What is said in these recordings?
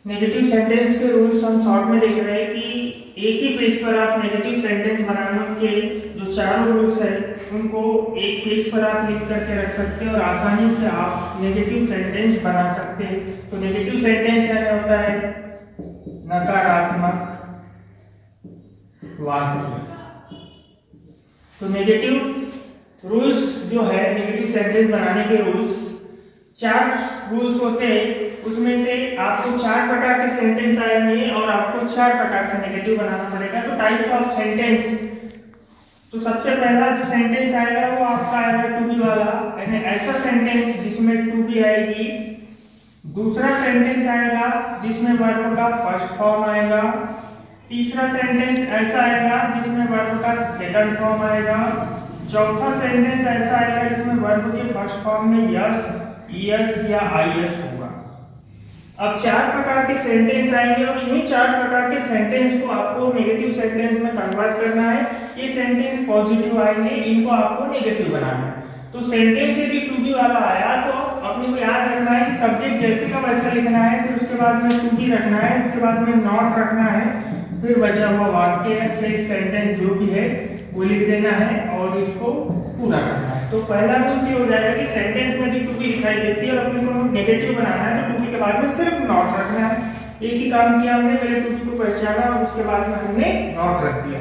Negative sentence के rules हम short में देख रहे हैं कि एक ही पेज पर आप नेगेटिव सेंटेंस बनाने के जो चारों रूल्स है उनको एक पेज पर आप लिख करके रख सकते हैं और आसानी से आप नेगेटिव सेंटेंस बना सकते हैं। तो नेगेटिव सेंटेंस यानी होता है नकारात्मक वाक्य। तो नेगेटिव रूल्स जो है, नेगेटिव सेंटेंस बनाने के रूल्स, 4 रूल्स होते हैं। उसमें से आपको 4 प्रकार के सेंटेंस आएंगे और आपको 4 प्रकार से नेगेटिव बनाना पड़ेगा। तो टाइप्स ऑफ सेंटेंस, तो सबसे पहला जो सेंटेंस आएगा वो आपका आएगा टू बी वाला, यानी ऐसा सेंटेंस जिसमें टू बी आएगी। दूसरा सेंटेंस आएगा जिसमें वर्ब का फर्स्ट फॉर्म आएगा। तीसरा सेंटेंस ऐसा आएगा जिसमें वर्ब का सेकंड फॉर्म आएगा। चौथा सेंटेंस ऐसा आएगा जिसमें वर्ब के फर्स्ट फॉर्म में यस, ईएस या आईएस होगा। अब 4 प्रकार के सेंटेंस आएंगे और इन्हीं 4 प्रकार के सेंटेंस को आपको नेगेटिव सेंटेंस में कन्वर्ट करना है। ये सेंटेंस पॉजिटिव आएंगे, इनको आपको नेगेटिव बनाना है। तो सेंटेंस यदि टू बी वाला आया तो अपने को याद रखना है कि सब्जेक्ट जैसे का वैसा लिखना है, फिर उसके बाद में टू बी रखना है, उसके बाद में नॉट रखना है, फिर बचा हुआ वाक्य या शेष सेंटेंस जो भी है वो लिख देना है और इसको पूरा करना है। तो पहला रूल ये हो जाएगा कि सेंटेंस में यदि टू बी दिखाई देती है और अपने को नेगेटिव बनाना है तो टू बी के बाद में सिर्फ नॉट रखना है। एक ही काम किया हमने, पहले टू बी को पहचाना और उसके बाद में हमने नॉट रख दिया।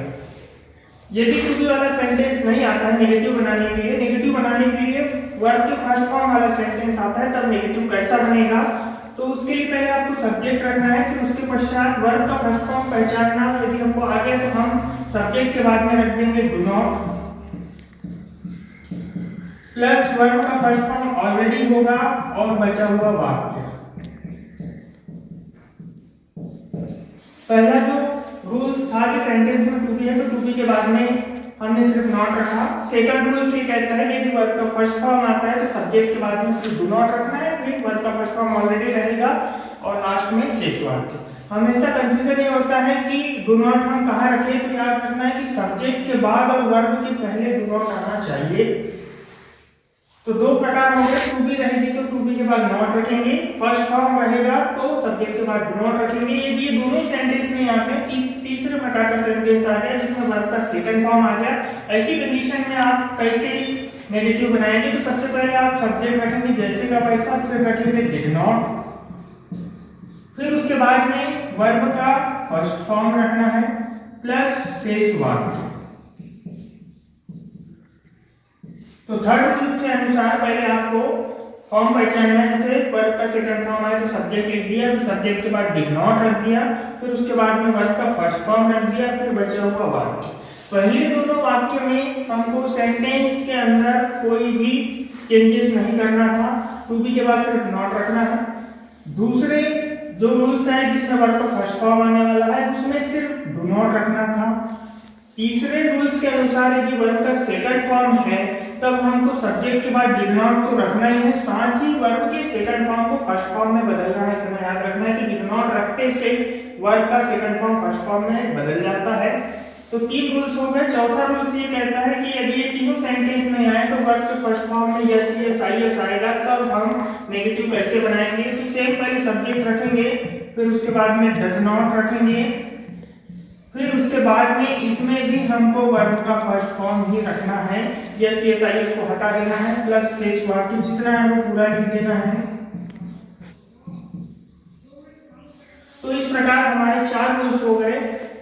यदि टू बी वाला सेंटेंस नहीं आता है नेगेटिव बनाने के लिए, नेगेटिव बनाने के लिए वर्ब के फर्स्ट फॉर्म वाला सेंटेंस आता है, तब नेगेटिव कैसा बनेगा? तो उसके लिए पहले आपको सब्जेक्ट रखना है, फिर उसके पश्चात वर्ब का फर्स्ट फॉर्म पहचानना। यदि हमको आ गया तो हम सब्जेक्ट के बाद में रख देंगे डू नॉट, प्लस वर्ब का फर्स्ट फॉर्म ऑलरेडी होगा और बचा हुआ वाक्य। पहला जो रूल्स था कि सेंटेंस में टू बी है तो टू बी के बाद में हमने सिर्फ नॉट रखा। सेकंड रूल ये कहता है कि यदि वर्ब का फर्स्ट फॉर्म आता है तो सब्जेक्ट के बाद में सिर्फ डू नॉट रखना है, फिर वर्ब का फर्स्ट फॉर्म ऑलरेडी रहेगा और लास्ट में शेष वाक्य। हमेशा कंफ्यूजन ये होता है कि डू नॉट हम कहाँ रखें, तो याद रखना है कि सब्जेक्ट के बाद और वर्ब के पहले डू नॉट आना चाहिए। तो 2 प्रकार होंगे, टू बी रहेगी तो टू बी के बाद नॉट रखेंगे, फर्स्ट फॉर्म रहेगा तो सब्जेक्ट के बाद डू नॉट रखेंगे। यदि ये दोनों ही सेंटेंस नहीं आते, तीसरे प्रकार का सेंटेंस आ गया जिसमें वर्ब का सेकंड फॉर्म आ गया, ऐसी कंडीशन में आप कैसे नेगेटिव बनाएंगे? तो सबसे पहले आप सब्जेक्ट रखेंगे जैसे का वैसा, फिर रखेंगे डिड नॉट, फिर उसके बाद में वर्ब का फर्स्ट फॉर्म रखना है प्लस शेष वाक्य। तो थर्ड रूल के अनुसार पहले आपको फॉर्म पहचानना है। जैसे वर्ब का सेकंड फॉर्म आया तो सब्जेक्ट लिख दिया, फिर सब्जेक्ट के बाद डिड नॉट रख दिया, फिर उसके बाद में वर्ब का फर्स्ट फॉर्म रख दिया, फिर बचा हुआ वाक्य। पहले दोनों वाक्य में हमको सेंटेंस के अंदर कोई भी चेंजेस नहीं करना था, टू बी के बाद सिर्फ नॉट रखना है। दूसरे जो रूल्स है जिसमें वर्ब का फर्स्ट फॉर्म आने वाला है उसमें सिर्फ डू नॉट रखना था। तीसरे रूल्स के अनुसार यदि वर्ब का सेकंड फॉर्म है तब हमको सब्जेक्ट के बाद डिड नॉट तो रखना ही है, साथ ही वर्ब के सेकंड फॉर्म को फर्स्ट फॉर्म में बदलना है। तो याद रखना है कि डिड नॉट रखते से वर्ब का सेकंड फॉर्म फर्स्ट फॉर्म में बदल जाता है। तो 3 रूल्स हो गए। चौथा रूल्स ये कहता है कि यदि ये तीनों सेंटेंस में आए तो वर्ब के फर्स्ट फॉर्म में यस, ईएस, आईएस आएगा, तब हम नेगेटिव कैसे बनाएंगे? तो सेम पहले सब्जेक्ट रखेंगे, फिर उसके बाद में डज नॉट रखेंगे, फिर उसके बाद में इसमें भी हमको वर्ब का फर्स्ट फॉर्म ही रखना है, यस, ईएस, आईएस को हटा देना है, प्लस शेष वाक्य जितना है वो पूरा लिख देना है। तो इस प्रकार हमारे 4 रूल्स हो गए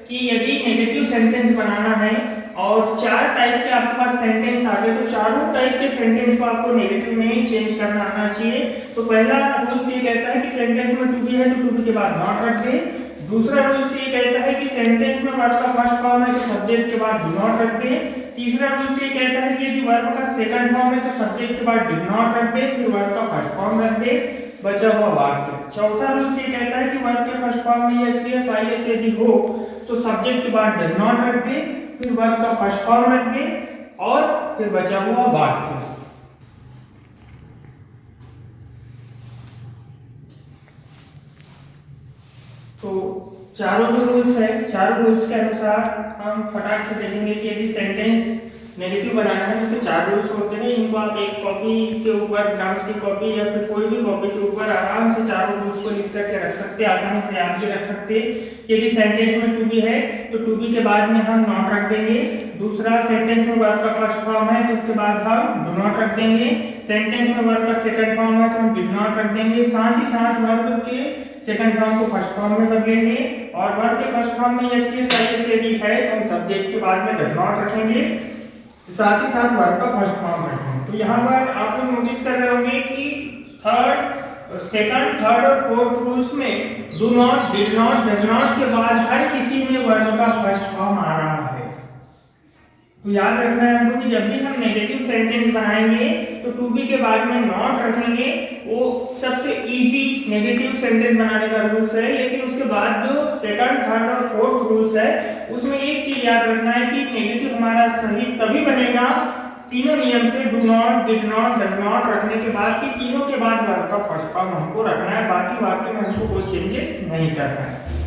कि यदि नेगेटिव सेंटेंस बनाना है और 4 टाइप के आपके पास सेंटेंस आ गए तो चारों टाइप के सेंटेंस को आपको नेगेटिव में ही चेंज करना आना चाहिए। तो पहला रूल ये कहता है कि सेंटेंस में टू बी है तो टू बी के बाद नॉट रख दे। दूसरा रूल ये कहता है कि सेंटेंस में वर्ब का फर्स्ट फॉर्म है तो सब्जेक्ट के बाद डू नॉट रख दे। तीसरा रूल ये कहता है कि यदि वर्ब का सेकंड फॉर्म है तो सब्जेक्ट के बाद डिड नॉट रख दे, फिर वर्ब का फर्स्ट फॉर्म रख दे, बचा हुआ वाक्य। चौथा रूल ये कहता है कि वर्ब के फर्स्ट फॉर्म में यस, ईएस, आईएस यदि हो तो सब्जेक्ट के बाद डज नॉट रख दे, फिर वर्ब का फर्स्ट फॉर्म रख दे और फिर बचा हुआ वाक्य। तो चारों जो रूल्स है, चारों रूल्स के अनुसार हम फटाक से देखेंगे कि यदि सेंटेंस नेगेटिव बनाना है जिसमें 4 रूल्स होते हैं। इनको आप एक कॉपी के ऊपर, ग्रामर की कॉपी या फिर कोई भी कॉपी के ऊपर आराम से चारों रूल्स को लिख करके रख सकते हैं, आसानी से आप भी रख सकते हैं। यदि सेंटेंस में टू बी है तो टू बी के बाद में हम नॉट रख देंगे। दूसरा, सेंटेंस में वर्ब का फर्स्ट फॉर्म है तो उसके बाद हम डू नॉट रख देंगे। सेंटेंस में वर्ब का सेकंड फॉर्म है तो हम डिड नॉट रख देंगे। साथ ही साथ वर्ब के सेकंड फॉर्म को फर्स्ट फॉर्म में रख लेंगे और वर्ब के फर्स्ट फॉर्म में yes yes I S ED है तो हम सब्जेक्ट के बाद में डज नॉट रखेंगे। साथ ही साथ वर्ब का फर्स्ट फॉर्म रखेंगे। तो यहाँ पर आप लोग नोटिस कर रहे होंगे कि सेकंड, थर्ड और फोर्थ रूल्स में do not, did not, does not के बाद हर किसी में वर्ब का फर्स्ट फॉर्म आ रहा है। तो याद रखना है हमको कि जब भी हम नेगेटिव सेंटेंस बनाएंगे तो टू बी के बाद में नॉट रखेंगे। वो सबसे इजी नेगेटिव सेंटेंस बनाने का रूल्स है। लेकिन उसके बाद जो सेकंड, थर्ड और फोर्थ रूल्स है उसमें एक चीज याद रखना है कि नेगेटिव हमारा सही तभी बनेगा तीनों नियम से, do not, did not, does not रखने के बाद कि तीनों के बाद वर्ब का फर्स्ट फॉर्म हमको रखना है। बाकी वाक्य में हमको कोई चेंजेस नहीं करना है।